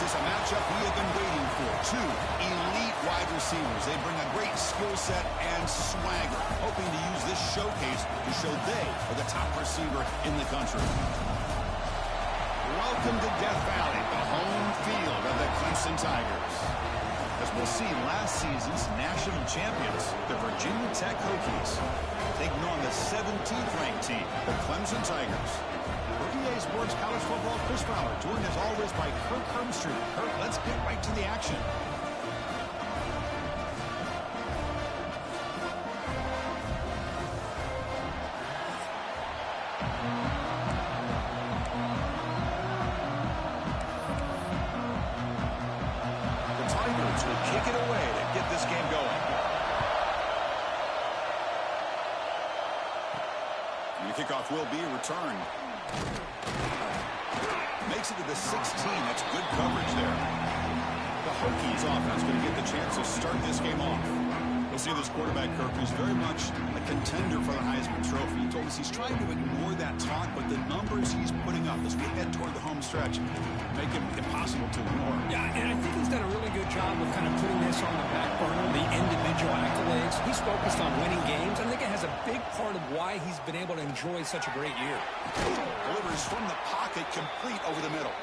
This is a matchup we have been waiting for. Two elite wide receivers. They bring a great skill set and swagger, hoping to use this showcase to show they are the top receiver in the country. Welcome to Death Valley, the home field of the Clemson Tigers. As we'll see, last season's national champions, the Virginia Tech Hokies, taking on the 17th-ranked team, the Clemson Tigers. For EA Sports College Football, Chris Fowler, joined as always by Kirk Hermstreet. Kirk, let's get right to the action. Kick it away to get this game going. And the kickoff will be returned. Makes it to the 16. That's good coverage there. The Hokies offense going to get the chance to start this game off. We'll see this quarterback, Kirk, is very much a contender for the Heisman Trophy. He told us he's trying to ignore that talk, but the numbers he's putting up as we head toward the home stretch make him impossible to ignore. Yeah, and I think he's done a really good job of kind of putting this on the back burner, the individual accolades. He's focused on winning games. I think it has a big part of why he's been able to enjoy such a great year. Delivers from the pocket, complete over the middle.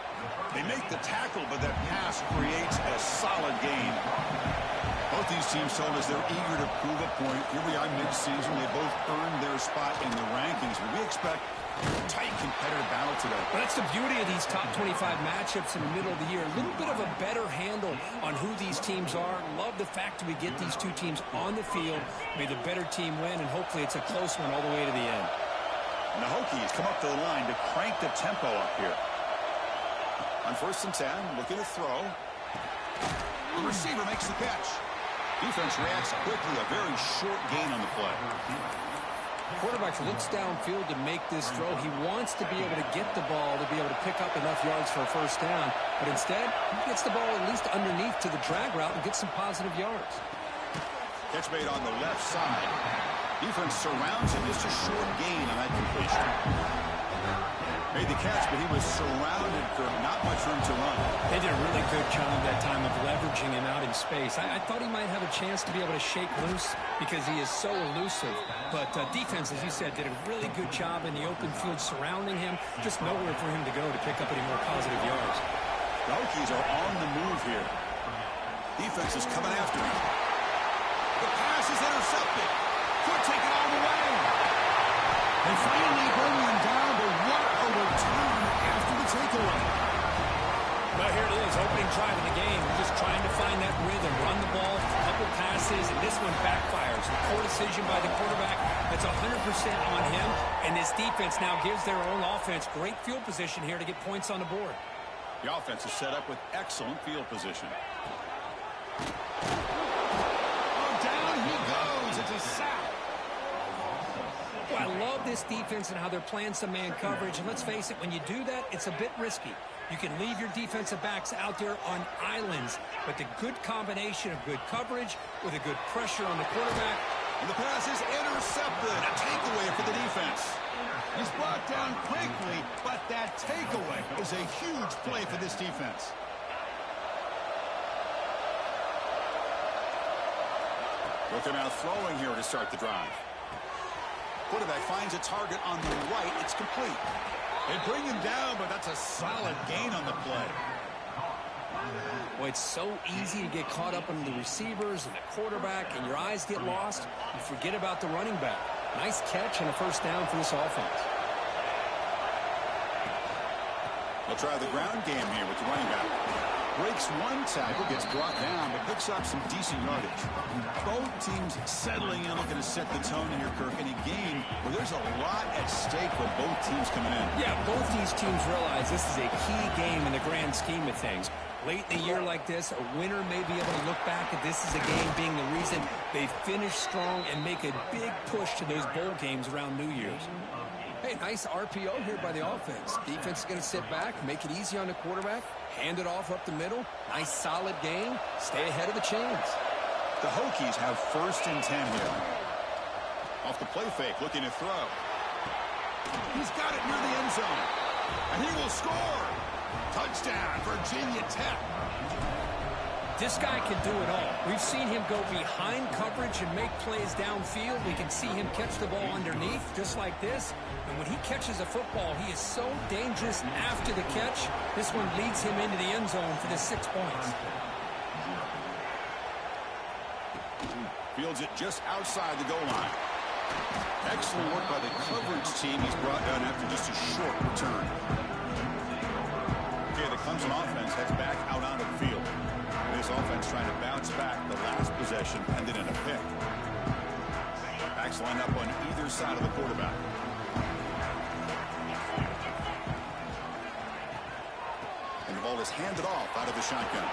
They make the tackle, but that pass creates a solid gain. Both these teams told us they're eager to prove a point. Here we are mid-season. They both earned their spot in the rankings. But we expect a tight competitive battle today. Well, that's the beauty of these top 25 matchups in the middle of the year. A little bit of a better handle on who these teams are. Love the fact that we get these two teams on the field. May the better team win, and hopefully it's a close one all the way to the end. And the Hokies come up to the line to crank the tempo up here. On 1st and 10, looking to throw. The receiver makes the catch. Defense reacts quickly, a very short gain on the play. Quarterback looks downfield to make this throw. He wants to be able to get the ball to be able to pick up enough yards for a first down. But instead, he gets the ball at least underneath to the drag route and gets some positive yards. Catch made on the left side. Defense surrounds him. Just a short gain on that completion. Made the catch, but he was surrounded for not much room to run. They did a really good job that time of leveraging him out in space. I thought he might have a chance to be able to shake loose because he is so elusive. But defense, as you said, did a really good job in the open field surrounding him. Just nowhere for him to go to pick up any more positive yards. The Hokies are on the move here. Defense is coming after him. The pass is intercepted. Could take it all the way. They finally bring him down, but what a return after the takeaway. Well, here it is, opening drive in the game. We're just trying to find that rhythm, run the ball, a couple passes, and this one backfires. A poor decision by the quarterback. That's 100% on him, and this defense now gives their own offense great field position here to get points on the board. The offense is set up with excellent field position. Oh, down he goes. It's a sack. Well, I love this defense and how they're playing some man coverage. And let's face it, when you do that, it's a bit risky. You can leave your defensive backs out there on islands, but the good combination of good coverage with a good pressure on the quarterback. And the pass is intercepted. A takeaway for the defense. He's brought down quickly, but that takeaway is a huge play for this defense. Looking out throwing here to start the drive. Quarterback finds a target on the right. It's complete. They bring him down, but that's a solid gain on the play. Well, it's so easy to get caught up in the receivers and the quarterback, and your eyes get lost. You forget about the running back. Nice catch and a first down for this offense. They'll try the ground game here with the running back. Breaks one tackle, gets brought down, but picks up some decent yardage. Both teams settling in, looking to set the tone in your Kirk. In a game where there's a lot at stake with both teams coming in. Yeah, both these teams realize this is a key game in the grand scheme of things. Late in the year like this, a winner may be able to look back at this as a game being the reason they finish strong and make a big push to those bowl games around New Year's. Hey, nice RPO here by the offense. Defense is going to sit back, make it easy on the quarterback, hand it off up the middle. Nice solid game. Stay ahead of the chains. The Hokies have 1st and 10 here. Off the play fake, looking to throw. He's got it near the end zone. And he will score. Touchdown, Virginia Tech. This guy can do it all. We've seen him go behind coverage and make plays downfield. We can see him catch the ball underneath, just like this. And when he catches a football, he is so dangerous after the catch. This one leads him into the end zone for the 6 points. Fields it just outside the goal line. Excellent work by the coverage team. He's brought down after just a short return. Okay, the Clemson offense heads back out onto the field. This offense trying to bounce back. The last possession ended in a pick. Backs line up on either side of the quarterback. And the ball is handed off out of the shotgun.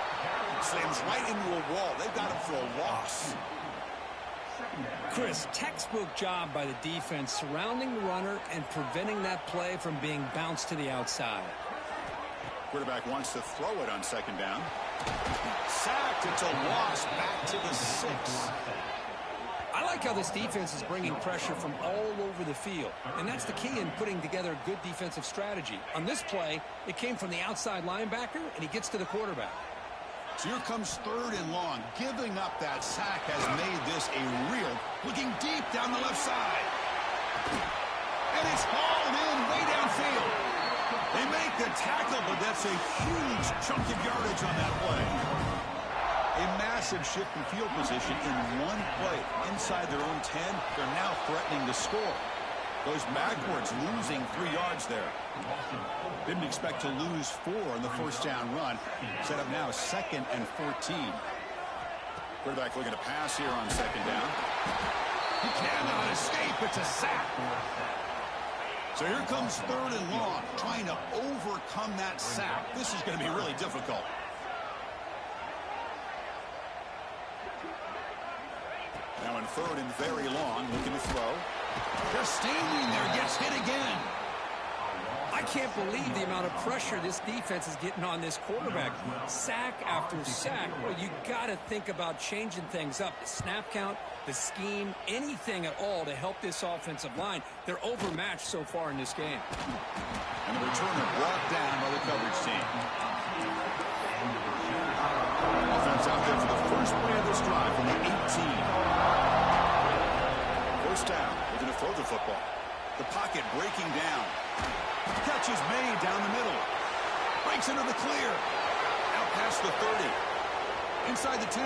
Slams right into a wall. They've got him for a loss. Chris, textbook job by the defense surrounding the runner and preventing that play from being bounced to the outside. Quarterback wants to throw it on second down. Sacked. It's a loss back to the 6. I like how this defense is bringing pressure from all over the field, and that's the key in putting together a good defensive strategy. On this play, it came from the outside linebacker, and he gets to the quarterback. So here comes 3rd and long. Giving up that sack has made this a real, looking deep down the left side. And it's hauled in way downfield. They make the tackle, but that's a huge chunk of yardage on that play. A massive shift in field position in one play. Inside their own 10, they're now threatening to score. Goes backwards, losing 3 yards there. Didn't expect to lose 4 on the first down run. Set up now 2nd and 14. Quarterback looking to pass here on second down. He cannot escape. It's a sack. So here comes 3rd and long, trying to overcome that sack. This is going to be really difficult. Now in 3rd and very long, looking to throw. They're standing there, gets hit again. I can't believe the amount of pressure this defense is getting on this quarterback. Sack after sack. Well, you got to think about changing things up. The snap count, the scheme, anything at all to help this offensive line. They're overmatched so far in this game. And the returner brought down by the coverage team. Offense out there for the first play of this drive from the 18. First down, looking to throw the football. The pocket breaking down. Catch is made down the middle. Breaks into the clear. Out past the 30. Inside the 10.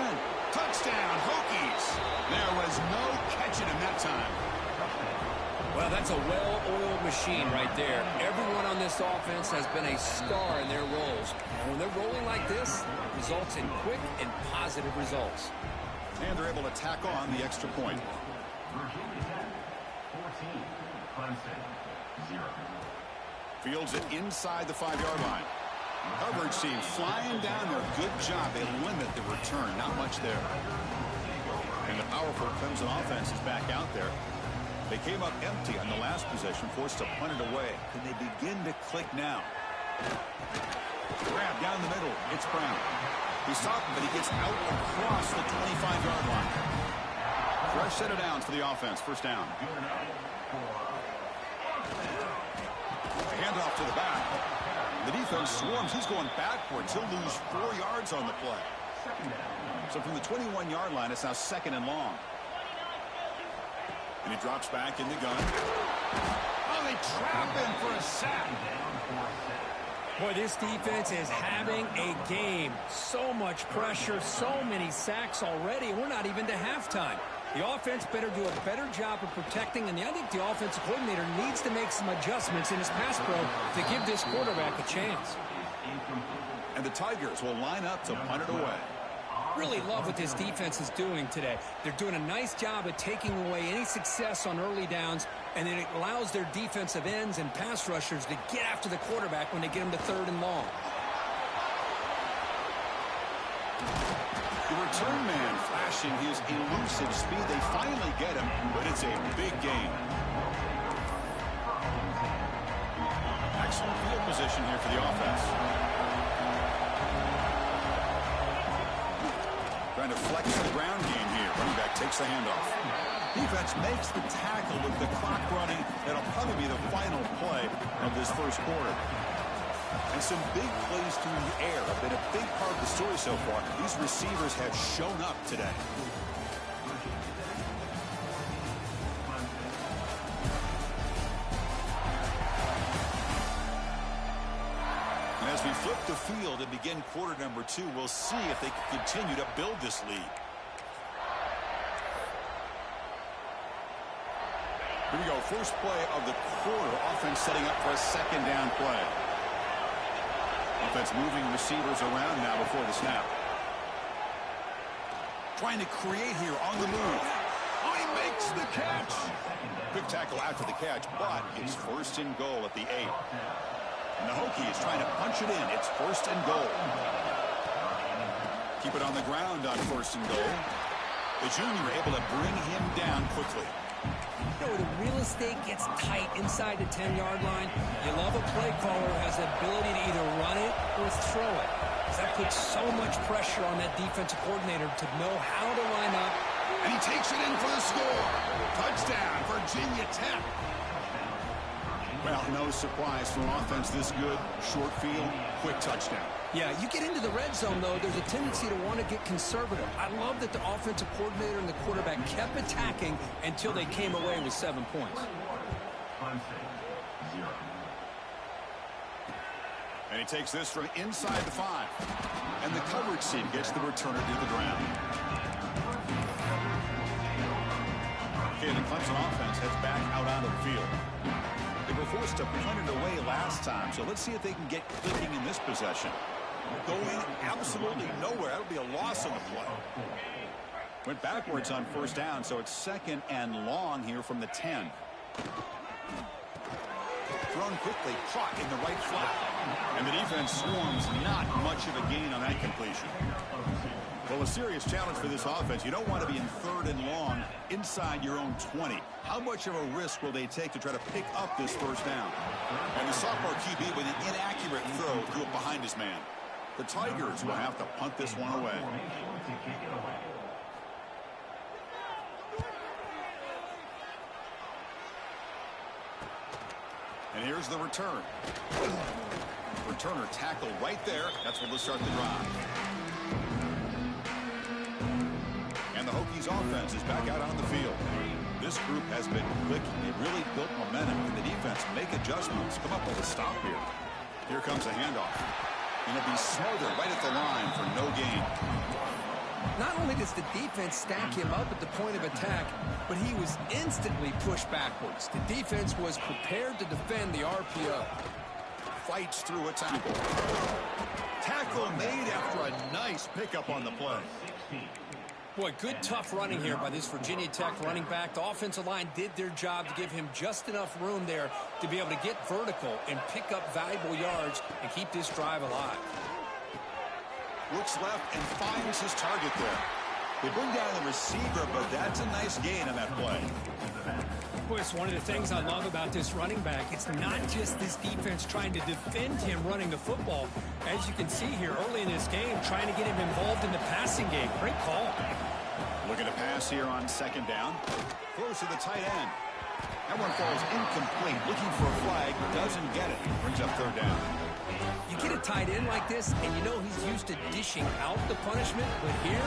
Touchdown, Hokies. There was no catching him that time. Well, that's a well-oiled machine right there. Everyone on this offense has been a star in their roles. And when they're rolling like this, it results in quick and positive results. And they're able to tack on the extra point. Fields it inside the 5-yard line. Coverage team flying down there. Good job. They limit the return. Not much there. And the powerful Clemson offense is back out there. They came up empty on the last possession, forced to punt it away. Can they begin to click now? Grab down the middle. It's Brown. He's stopped, but he gets out across the 25-yard line. Fresh set of downs for the offense. First down. Handoff to the back. The defense swarms. He's going backwards. He'll lose 4 yards on the play. So from the 21-yard line, it's now 2nd and long. And he drops back in the gun. Oh, they trap him for a sack. Boy, this defense is having a game. So much pressure, so many sacks already. We're not even to halftime. The offense better do a better job of protecting, and I think the offensive coordinator needs to make some adjustments in his pass pro to give this quarterback a chance. And the Tigers will line up to punt it away. Really love what this defense is doing today. They're doing a nice job of taking away any success on early downs, and it allows their defensive ends and pass rushers to get after the quarterback when they get him to 3rd and long. The return man flashing his elusive speed. They finally get him, but it's a big game. Excellent field position here for the offense. Trying to flex the ground game here. Running back takes the handoff. Defense makes the tackle with the clock running. That'll probably be the final play of this first quarter. And some big plays through the air have been a big part of the story so far. These receivers have shown up today. And as we flip the field and begin quarter number 2, we'll see if they can continue to build this lead. Here we go, first play of the quarter. Offense setting up for a second down play. Offense moving receivers around now before the snap. Trying to create here on the move. Oh, he makes the catch. Quick tackle after the catch, but it's first and goal at the 8. And the Hokie is trying to punch it in. It's first and goal. Keep it on the ground on first and goal. The junior able to bring him down quickly. You know, the real estate gets tight inside the 10-yard line. You love a play caller who has the ability to either run it or throw it. That puts so much pressure on that defensive coordinator to know how to line up. And he takes it in for the score. Touchdown, Virginia Tech. Well, no surprise for an offense this good. Short field, quick touchdown. Yeah, you get into the red zone, though, there's a tendency to want to get conservative. I love that the offensive coordinator and the quarterback kept attacking until they came away with 7 points. And he takes this from inside the 5. And the coverage team gets the returner to the ground. Okay, the Clemson offense heads back out onto the field. They were forced to punt it away last time, so let's see if they can get clicking in this possession. Going absolutely nowhere. That'll be a loss on the play. Went backwards on first down, so it's second and long here from the 10. Thrown quickly, caught in the right flat. And the defense swarms, not much of a gain on that completion. Well, a serious challenge for this offense. You don't want to be in third and long inside your own 20. How much of a risk will they take to try to pick up this first down? And the sophomore QB with an inaccurate throw threw it behind his man. The Tigers will have to punt this one away. And here's the return. Returner tackle right there. That's what will start the drive. And the Hokies offense is back out on the field. This group has been clicking. They really built momentum. And the defense make adjustments. Come up with a stop here. Here comes a handoff. And it'll be smothered right at the line for no gain. Not only does the defense stack him up at the point of attack, but he was instantly pushed backwards. The defense was prepared to defend the RPO. Fights through a tackle. Tackle made after a nice pickup on the play. Boy, good tough running here by this Virginia Tech running back. The offensive line did their job to give him just enough room there to be able to get vertical and pick up valuable yards and keep this drive alive. Looks left and finds his target there. They bring down the receiver, but that's a nice gain on that play. Boy, it's one of the things I love about this running back. It's not just this defense trying to defend him running the football. As you can see here early in this game, trying to get him involved in the passing game. Great call. Looking to pass here on second down. Close to the tight end. That one falls incomplete. Looking for a flag. Doesn't get it. Brings up third down. You get a tight end like this, and you know he's used to dishing out the punishment, but here,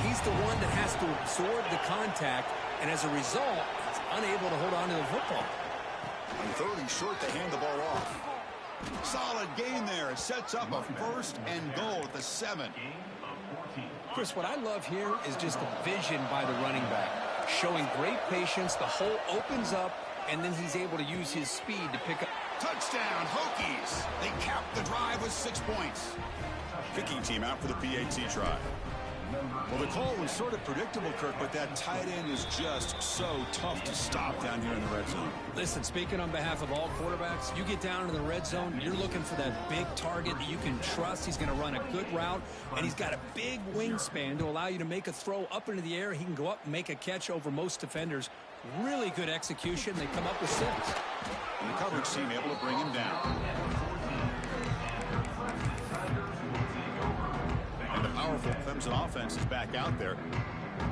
he's the one that has to absorb the contact, and as a result, he's unable to hold on to the football. On third and short, they hand the ball off. Solid gain there. It sets up a first and goal at the 7. Chris, what I love here is just the vision by the running back, showing great patience. The hole opens up, and then he's able to use his speed to pick up. Touchdown, Hokies. They cap the drive with 6 points. Kicking team out for the PAT try. Well, the call was sort of predictable, Kirk, but that tight end is just so tough to stop down here in the red zone. Listen, speaking on behalf of all quarterbacks, you get down into the red zone, you're looking for that big target that you can trust. He's going to run a good route, and he's got a big wingspan to allow you to make a throw up into the air. He can go up and make a catch over most defenders. Really good execution. They come up with 6. And the coverage team able to bring him down. And the powerful Clemson offense is back out there.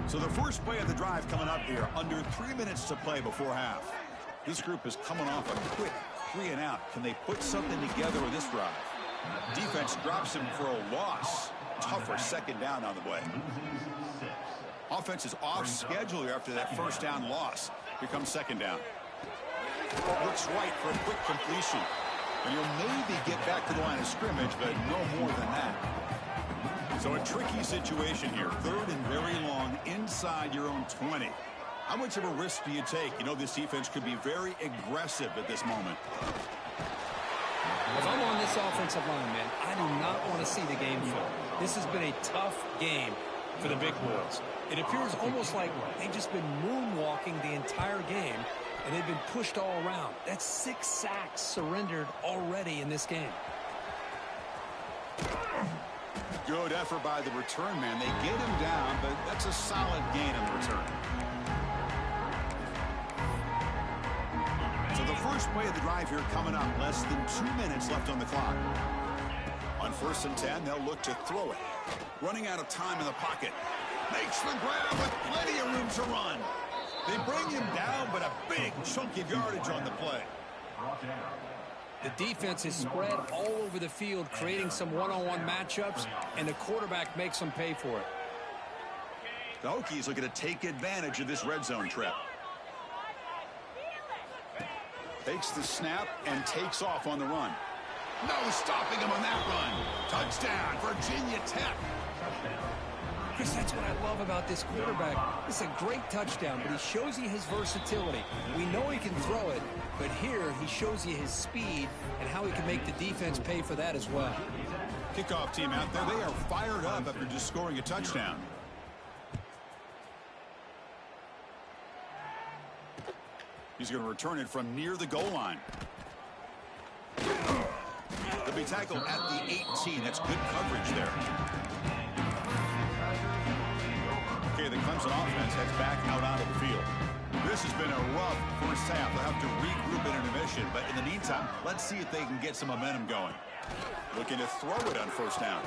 So the first play of the drive coming up here. Under 3 minutes to play before half. This group is coming off a quick 3 and out. Can they put something together with this drive? Defense drops him for a loss. Tougher second down on the way. Offense is off schedule here after that first down loss. Here comes second down. Looks right for a quick completion. And you'll maybe get back to the line of scrimmage, but no more than that. So a tricky situation here. 3rd and very long inside your own 20. How much of a risk do you take? You know this defense could be very aggressive at this moment. If I'm on this offensive line, man, I do not want to see the game fall. This has been a tough game for the big boys. It appears almost like they've just been moonwalking the entire game, and they've been pushed all around. That's 6 sacks surrendered already in this game. Good effort by the return man. They get him down, but that's a solid gain on the return. So the first play of the drive here coming up. Less than 2 minutes left on the clock. On 1st and 10, they'll look to throw it. Running out of time in the pocket. Makes the grab with plenty of room to run. They bring him down, but a big chunk of yardage on the play. The defense is spread all over the field, creating some one-on-one matchups, and the quarterback makes them pay for it. The Hokies looking to take advantage of this red zone trip. Takes the snap and takes off on the run. No stopping him on that run. Touchdown, Virginia Tech. Chris, that's what I love about this quarterback. It's a great touchdown, but he shows you his versatility. We know he can throw it, but here he shows you his speed and how he can make the defense pay for that as well. Kickoff team out there. They are fired up after just scoring a touchdown. He's going to return it from near the goal line. They'll be tackled at the 18. That's good coverage there. Okay, the Clemson offense heads back out onto the field. This has been a rough first half. They'll have to regroup in intermission, but in the meantime, let's see if they can get some momentum going. Looking to throw it on 1st down.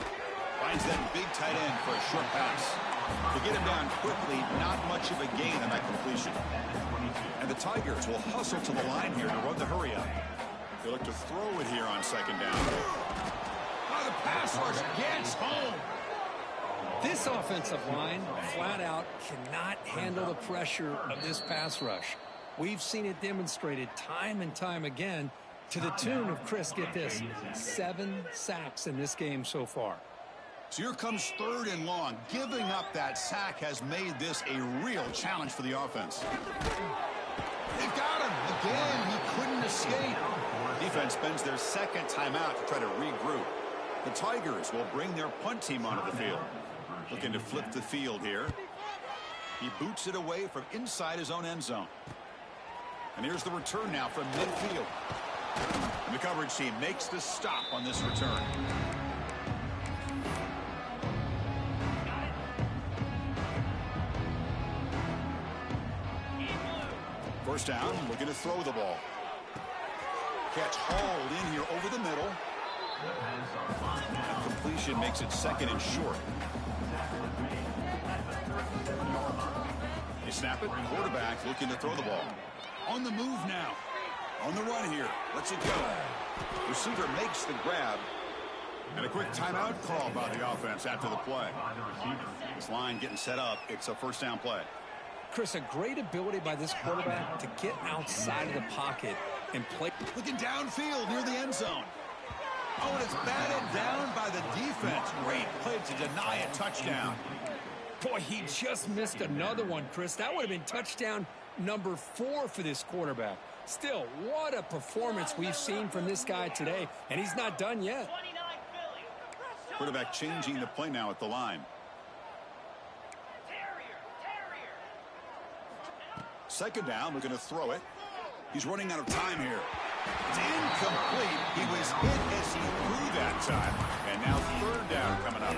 Finds that big tight end for a short pass. To get him down quickly, not much of a gain on that completion. And the Tigers will hustle to the line here to run the hurry up. They look to throw it here on 2nd down. Oh, the pass rush gets home. This offensive line, flat out, cannot handle the pressure of this pass rush. We've seen it demonstrated time and time again to the tune of, Chris, get this, 7 sacks in this game so far. So here comes 3rd and long. Giving up that sack has made this a real challenge for the offense. They've got him. Again, he couldn't escape. Defense spends their 2nd timeout to try to regroup. The Tigers will bring their punt team onto the field. Looking to flip the field here. He boots it away from inside his own end zone. And here's the return now from midfield. And the coverage team makes the stop on this return. First down, looking to throw the ball. Catch hauled in here over the middle. And completion makes it 2nd and short. They snap it. Quarterback looking to throw the ball. On the move now. On the run here. Lets it go. Receiver makes the grab. And a quick timeout call by the offense after the play. This line getting set up. It's a 1st down play. Chris, a great ability by this quarterback to get outside of the pocket and play. Looking downfield near the end zone. Oh, and it's batted down by the defense. Great play to deny a touchdown. Boy, he just missed another one, Chris. That would have been touchdown number 4 for this quarterback. Still, what a performance we've seen from this guy today, and he's not done yet. Quarterback changing the play now at the line. 2nd down, we're going to throw it. He's running out of time here. It's incomplete. He was hit as he threw that time. And now 3rd down coming up.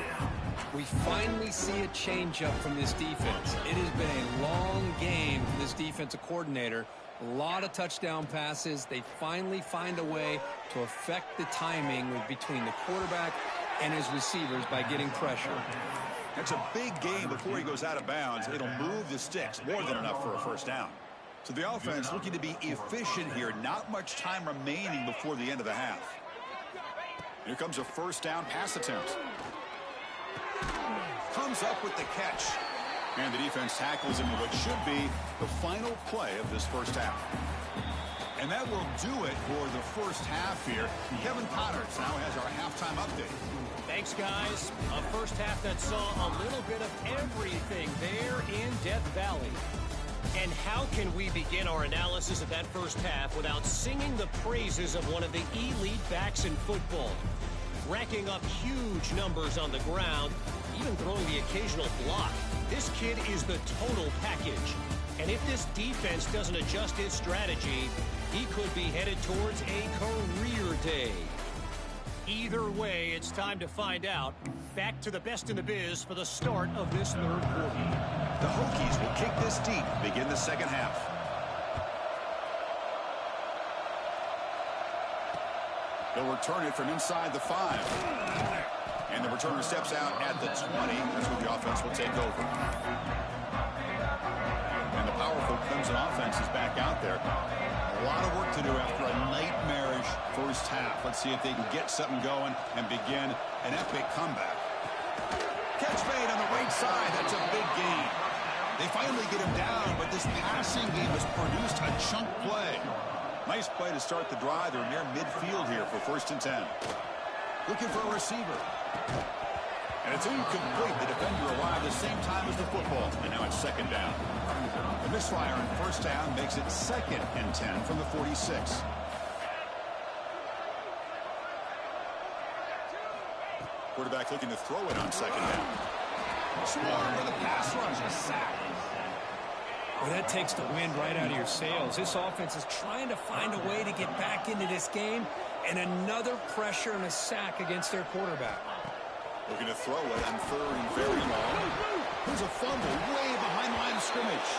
We finally see a change-up from this defense. It has been a long game for this defensive coordinator. A lot of touchdown passes. They finally find a way to affect the timing between the quarterback and his receivers by getting pressure. That's a big game before he goes out of bounds. It'll move the sticks more than enough for a 1st down. So the offense looking to be efficient here. Not much time remaining before the end of the half. Here comes a first down pass attempt. Comes up with the catch. And the defense tackles him with what should be the final play of this first half. And that will do it for the first half here. Kevin Connors now has our halftime update. Thanks, guys. A first half that saw a little bit of everything there in Death Valley. And how can we begin our analysis of that first half without singing the praises of one of the elite backs in football? Racking up huge numbers on the ground, even throwing the occasional block. This kid is the total package. And if this defense doesn't adjust its strategy, he could be headed towards a career day. Either way, it's time to find out. Back to the best in the biz for the start of this third quarter. The Hokies will kick this deep, begin the second half. They'll return it from inside the 5. And the returner steps out at the 20. That's where the offense will take over. And the powerful Clemson offense is back out there. A lot of work to do after a nightmarish first half. Let's see if they can get something going and begin an epic comeback. Catch made on the right side. That's a big gain. They finally get him down, but this passing game has produced a chunk play. Nice play to start the drive. They're near midfield here for 1st and 10. Looking for a receiver. And it's incomplete. The defender arrived the same time as the football. And now it's 2nd down. The misfire in 1st down makes it 2nd and 10 from the 46. Quarterback looking to throw it on 2nd down. Smart with the pass rush, a sack. Well, that takes the wind right out of your sails. This offense is trying to find a way to get back into this game, and another pressure and a sack against their quarterback. Looking to throw it on 3rd and very long. There's a fumble way behind the line of scrimmage.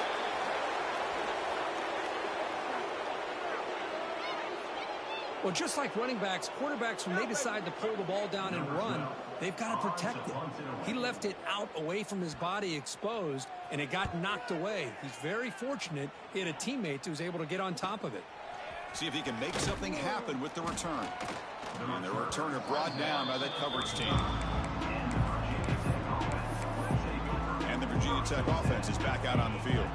Well, just like running backs, quarterbacks, when they decide to pull the ball down and run, they've got to protect it. He left it out away from his body exposed, and it got knocked away. He's very fortunate he had a teammate who was able to get on top of it. See if he can make something happen with the return. And the returner brought down by that coverage team. And the Virginia Tech offense is back out on the field.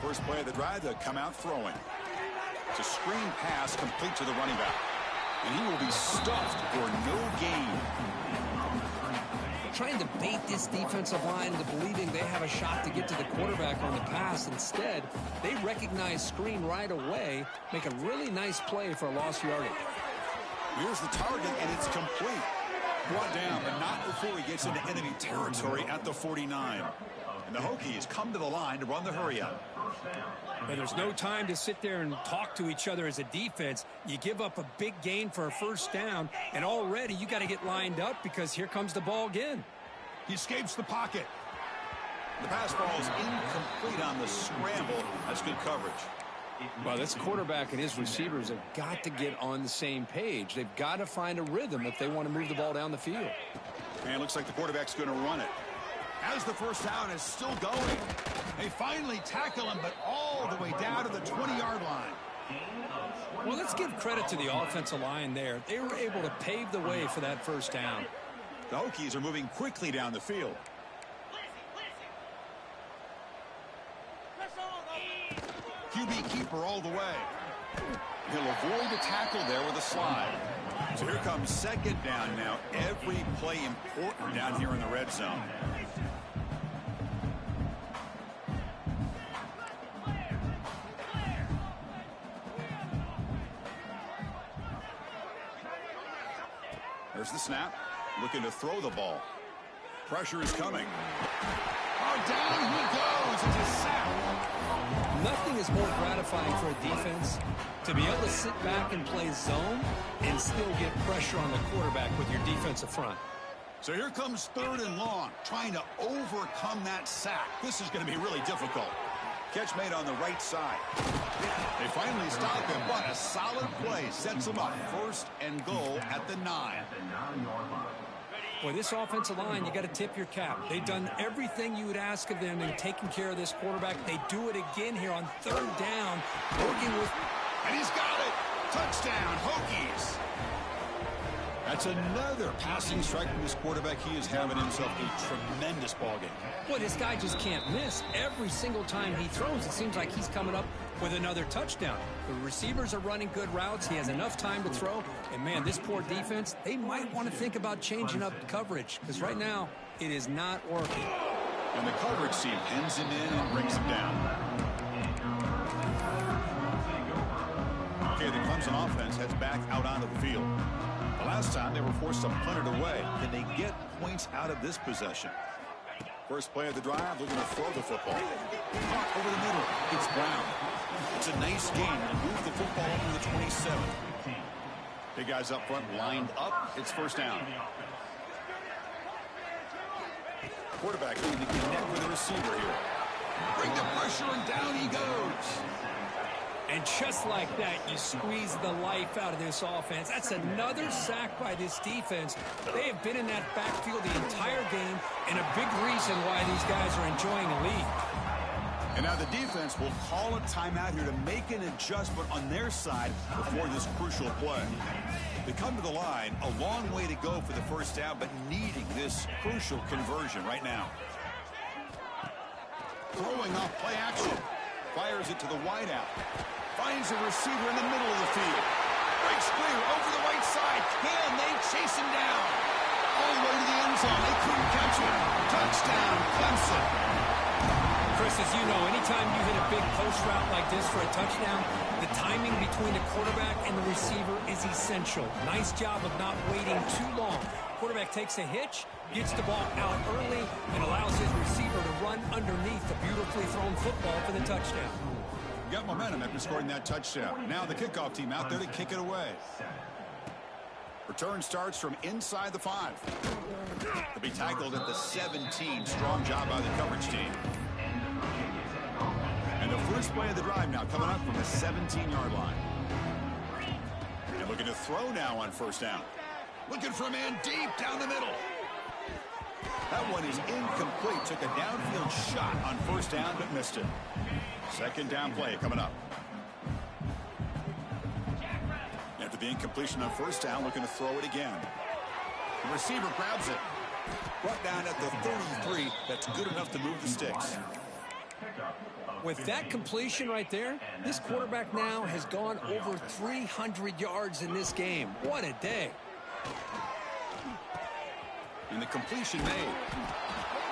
First play of the drive, they'll come out throwing. It's a screen pass complete to the running back. And he will be stuffed for no gain. Trying to bait this defensive line into believing they have a shot to get to the quarterback on the pass. Instead, they recognize screen right away, make a really nice play for a lost yardage. Here's the target, and it's complete. Brought down, but not before he gets into enemy territory at the 49. And the Hokies come to the line to run the hurry-up. And there's no time to sit there and talk to each other as a defense. You give up a big gain for a 1st down, and already you got to get lined up because here comes the ball again. He escapes the pocket. The pass ball is incomplete on the scramble. That's good coverage. Well, this quarterback and his receivers have got to get on the same page. They've got to find a rhythm if they want to move the ball down the field. And it looks like the quarterback's going to run it. As the first down is still going. They finally tackle him, but all the way down to the 20-yard line. Well, let's give credit to the offensive line there. They were able to pave the way for that 1st down. The Hokies are moving quickly down the field. QB keeper all the way. He'll avoid the tackle there with a slide. So here comes 2nd down now. Every play important down here in the red zone. There's the snap. Looking to throw the ball. Pressure is coming. Oh, down he goes. It's a sack. Nothing is more gratifying for a defense to be able to sit back and play zone and still get pressure on the quarterback with your defensive front. So here comes 3rd and long, trying to overcome that sack. This is going to be really difficult. Catch made on the right side. They finally stop him, but a solid play sets him up. 1st and goal at the 9. Boy, this offensive line, you got to tip your cap. They've done everything you would ask of them in taking care of this quarterback. They do it again here on third down, working with... And he's got it! Touchdown, Hokies! That's another passing strike from this quarterback. He is having himself a tremendous ball game. Boy, this guy just can't miss. Every single time he throws, it seems like he's coming up with another touchdown. The receivers are running good routes. He has enough time to throw. And, man, this poor defense, they might want to think about changing up coverage because right now it is not working. And the coverage team pins him in and brings him down. Okay, the Clemson offense heads back out onto the field. The last time they were forced to punt it away. Can they get points out of this possession? First play of the drive, looking to throw the football. Caught over the middle. It's Brown. It's a nice game. They move the football up to the 27. Big guys up front lined up. It's first down. Quarterback needing to connect with the receiver here. Bring the pressure and down he goes. And just like that, you squeeze the life out of this offense. That's another sack by this defense. They have been in that backfield the entire game, and a big reason why these guys are enjoying the lead. And now the defense will call a timeout here to make an adjustment on their side before this crucial play. They come to the line, a long way to go for the first down, but needing this crucial conversion right now. Throwing off play action. Fires it to the wideout. Finds a receiver in the middle of the field. Breaks clear over the right side. Can they chase him down? All the way to the end zone. They couldn't catch him. Touchdown, Clemson. Chris, as you know, anytime you hit a big post route like this for a touchdown, the timing between the quarterback and the receiver is essential. Nice job of not waiting too long. Quarterback takes a hitch, gets the ball out early, and allows his receiver to run underneath the beautifully thrown football for the touchdown. Got momentum after scoring that touchdown. Now the kickoff team out there to kick it away. Return starts from inside the 5. They'll be tackled at the 17. Strong job by the coverage team. And the first play of the drive now coming up from the 17-yard line. And looking to throw now on first down. Looking for a man deep down the middle. That one is incomplete. Took a downfield shot on first down, but missed it. Second down play coming up. After the incompletion on first down, looking to throw it again. The receiver grabs it. Brought down at the 33. That's good enough to move the sticks. With that completion right there, this quarterback now has gone over 300 yards in this game. What a day. And the completion made.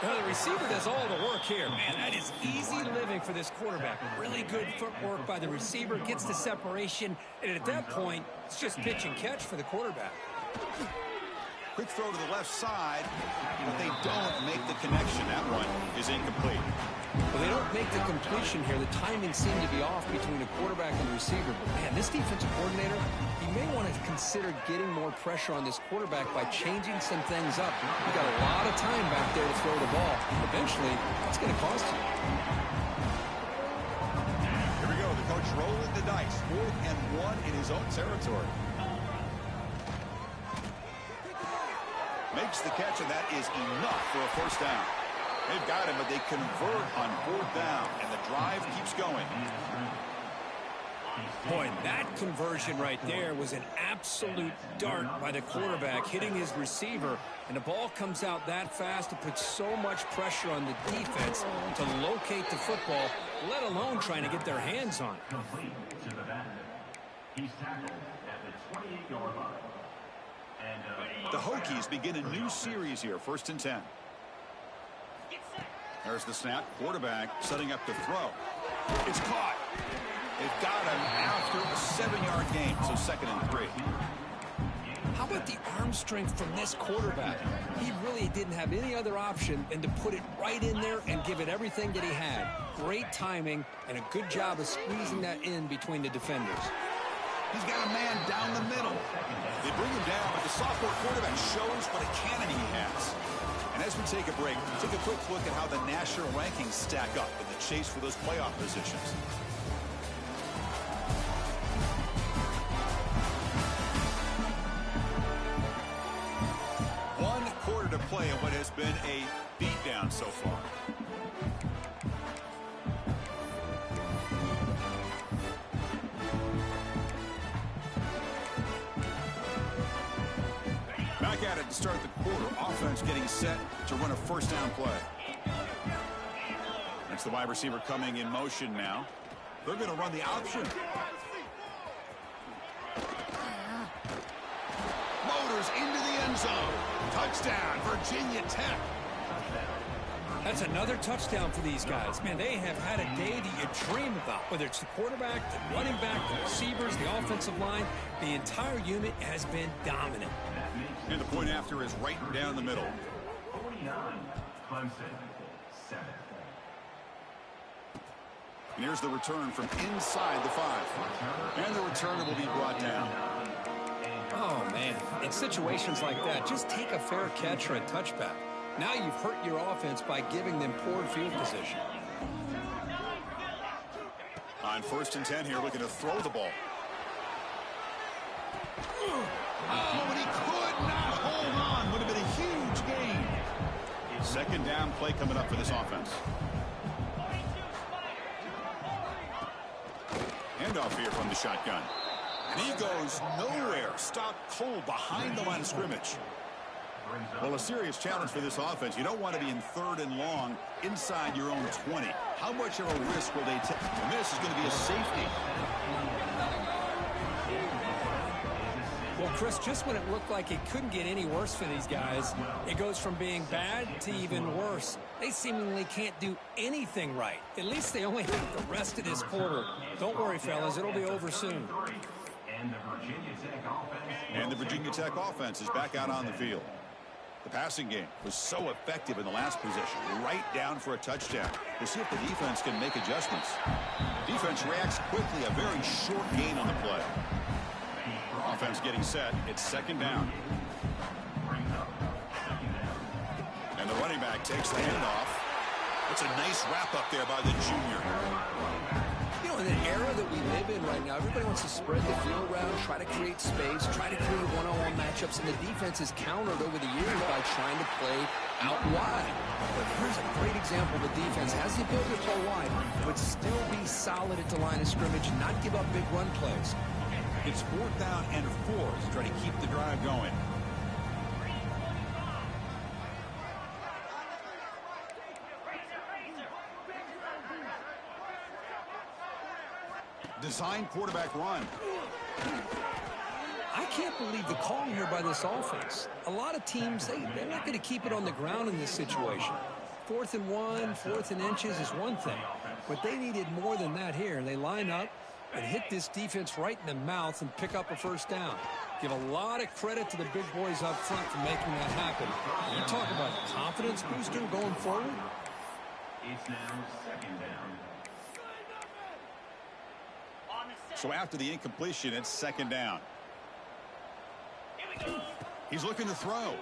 Now the receiver does all the work here. Man, that is easy living for this quarterback. Really good footwork by the receiver, gets the separation, and at that point, it's just pitch and catch for the quarterback. Quick throw to the left side, but they don't make the connection. That one is incomplete. Well, they don't make the completion here. The timing seemed to be off between the quarterback and the receiver. But, man, this defensive coordinator, he may want to consider getting more pressure on this quarterback by changing some things up. You've got a lot of time back there to throw the ball. Eventually, it's going to cost you. Here we go. The coach rolling the dice. 4th and 1 in his own territory. Makes the catch, and that is enough for a first down. They've got him, but they convert on 4th down, and the drive keeps going. Boy, that conversion right there was an absolute dart by the quarterback, hitting his receiver, and the ball comes out that fast. It puts so much pressure on the defense to locate the football, let alone trying to get their hands on it. He's tackled at the 28-yard line. The Hokies begin a new series here, 1st and 10. There's the snap. Quarterback setting up to throw. It's caught. They've got him after a 7-yard gain, so 2nd and 3. How about the arm strength from this quarterback? He really didn't have any other option than to put it right in there and give it everything that he had. Great timing and a good job of squeezing that in between the defenders. He's got a man down the middle. They bring him down, but the sophomore quarterback shows what a cannon he has. And as we take a break, take a quick look at how the national rankings stack up in the chase for those playoff positions. One quarter play of what has been a beatdown so far. Back at it to start the quarter. Offense getting set to run a first down play. That's the wide receiver coming in motion now. They're going to run the option. Motors into the end zone. Touchdown, Virginia Tech. That's another touchdown for these guys. Man, they have had a day that you dream about. Whether it's the quarterback, the running back, the receivers, the offensive line, the entire unit has been dominant. And the point after is right down the middle. 49, Clemson, 7. And here's the return from inside the 5. And the returner will be brought down. Oh, man. In situations like that, just take a fair catch or a touchback. Now you've hurt your offense by giving them poor field position. On 1st and 10 here, looking to throw the ball. Oh, but he could not hold on. Would have been a huge gain. 2nd down play coming up for this offense. Handoff here from the shotgun. And he goes nowhere. Stopped cold behind the line of scrimmage. Well, a serious challenge for this offense. You don't want to be in 3rd and long inside your own 20. How much of a risk will they take? And this is going to be a safety. Well, Chris, just when it looked like it couldn't get any worse for these guys, it goes from being bad to even worse. They seemingly can't do anything right. At least they only have the rest of this quarter. Don't worry, fellas. It'll be over soon. And the Virginia Tech offense is back out on the field. The passing game was so effective in the last possession, right down for a touchdown. We'll see if the defense can make adjustments. Defense reacts quickly, a very short gain on the play. Offense getting set. It's 2nd down. And the running back takes the handoff. It's a nice wrap up there by the junior. You know, in the era that we live in right now, everybody wants to spread the field around, try to create space, try to create one-on-one matchups, and the defense has countered over the years by trying to play out wide. But here's a great example. The defense has the ability to play wide, but still be solid at the line of scrimmage and not give up big run plays. It's 4th down and 4 to try to keep the drive going. Design quarterback run. I can't believe the call here by this offense. A lot of teams, they're not going to keep it on the ground in this situation. 4th and 1, 4th and inches is one thing, but they needed more than that here. They line up and hit this defense right in the mouth and pick up a first down. Give a lot of credit to the big boys up front for making that happen. You talk about a confidence booster going forward. It's now 2nd down. So after the incompletion, it's 2nd down. He's looking to throw.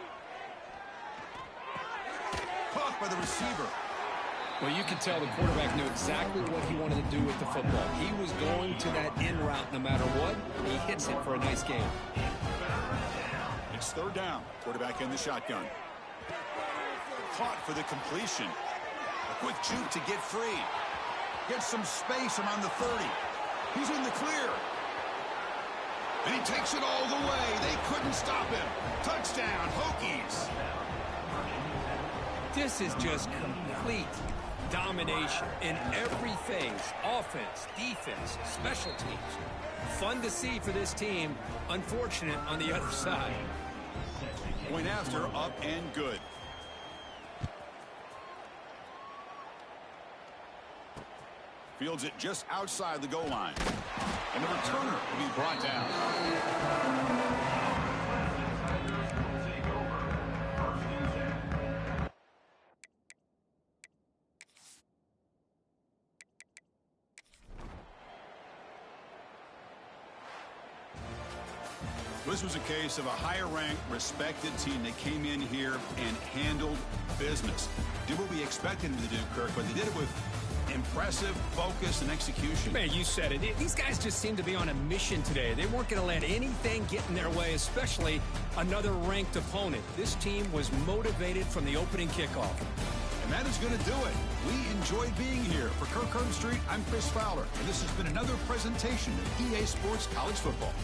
Caught by the receiver. Well, you can tell the quarterback knew exactly what he wanted to do with the football. He was going to that in route no matter what. He hits it for a nice gain. It's 3rd down. Quarterback in the shotgun. Caught for the completion. A quick juke to get free. Gets some space around the 30. He's in the clear. And he takes it all the way. They couldn't stop him. Touchdown, Hokies. This is just complete domination in every phase. Offense, defense, special teams. Fun to see for this team. Unfortunate on the other side. Point after, up and good. Fields it just outside the goal line. And the returner will be brought down. This was a case of a higher-ranked, respected team that came in here and handled business. Did what we expected them to do, Kirk, but they did it with impressive focus and execution. Man, you said it. These guys just seem to be on a mission today. They weren't going to let anything get in their way, especially another ranked opponent. This team was motivated from the opening kickoff. And that is going to do it. We enjoyed being here. For Kirk Herbstreit, I'm Chris Fowler, and this has been another presentation of EA Sports College Football.